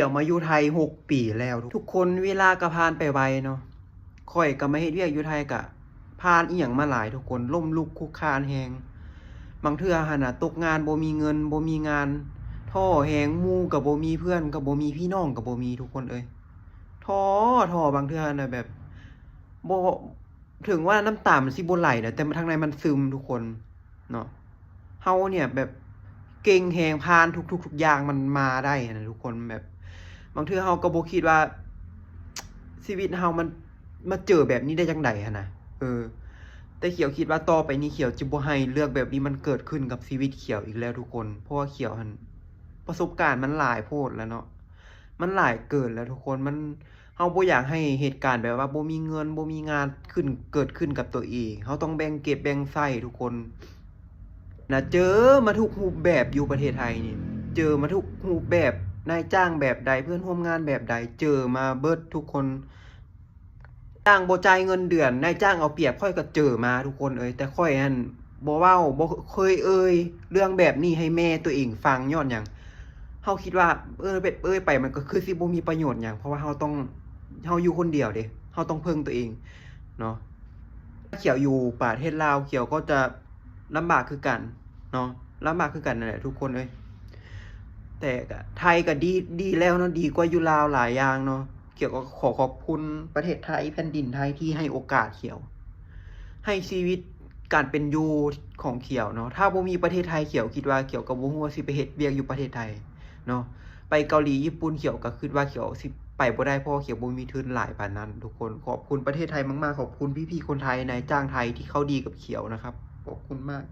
เดี๋ยวมาอยู่ไทย6 ปีแล้วทุกคนเวลาก็ผ่านไปไวเนาะข่อยก็มาเฮ็ดเวียกอยู่ไทยก็ผ่านอีหยังมาหลายทุกคนล้มลุกคลุกคลานแฮงบางเทื่อหั่นน่ะตกงานบ่มีเงินบ่มีงานท้อแฮงหมู่ก็บ่มีเพื่อนก็บ่มีพี่น้องก็บ่มีทุกคนเอ้ยท้อบางเทื่อน่ะแบบบ่ถึงว่าน้ำตามันสิบ่ไหลนะแต่ทางในมันซึมทุกคนเนาะเฮาเนี่ยแบบเก่งแฮงผ่านทุกอย่างมันมาได้นะทุกคนแบบ บางเทื่อเฮาก็บ่คิดว่าชีวิตเฮามันมาเจอแบบนี้ได้จังได๋หันน่ะแต่เขียวคิดว่าต่อไปนี้เขียวจะบ่ให้เรื่องแบบนี้มันเกิดขึ้นกับชีวิตเขียวอีกแล้วทุกคนเพราะว่าเขียวหั้นประสบการณ์มันหลายโพดแล้วเนาะมันหลายเกินแล้วทุกคนเฮาบ่อยากให้เหตุการณ์แบบว่าบ่มีเงินบ่มีงานเกิดขึ้นกับตัวเองเฮาต้องแบ่งเก็บแบ่งใช้ทุกคนนะเจอมาทุกรูปแบบอยู่ประเทศไทยนี่เจอมาทุกรูปแบบนายจ้างแบบใดเพื่อนร่วมงานแบบใดเจอมาเบิดทุกคนจ้างบ่จ่ายเงินเดือนนายจ้างเอาเปรียบข้อยก็เจอมาทุกคนเอ้ยแต่ข้อยนั่นบ่เว้าบ่เคยเรื่องแบบนี้ให้แม่ตัวเองฟังย้อนหยังเฮาคิดว่าเป็ดไปมันก็คือสิบ่มีประโยชน์หยังเพราะว่าเฮาอยู่คนเดียวเด้เฮาต้องพึ่งตัวเองเนาะเขียวอยู่ประเทศลาวเขียวก็จะลำบากคือกันเนาะลำบากคือกันนั่นแหละทุกคนเอ้ยแต่ก็ไทยก็ดีแล้วเนาะดีกว่าอยู่ลาวหลายอย่างเนาะเขียวก็ขอขอบคุณประเทศไทยแผ่นดินไทยที่ให้โอกาสเขียวให้ชีวิตการเป็นอยู่ของเขียวเนาะถ้าบ่มีประเทศไทยเขียวคิดว่าเขียวก็บ่ฮู้ว่าสิไปเฮ็ดเวียกอยู่ประเทศไทยเนาะไปเกาหลีญี่ปุ่นเขียวก็คิดว่าเขียวสิไปบ่ได้เพราะเขียวบ่มีทุนหลายปานนั้นทุกคนขอบคุณประเทศไทยมากๆขอบคุณพี่ๆคนไทยนายจ้างไทยที่เขาดีกับเขียวนะครับขอบคุณมาก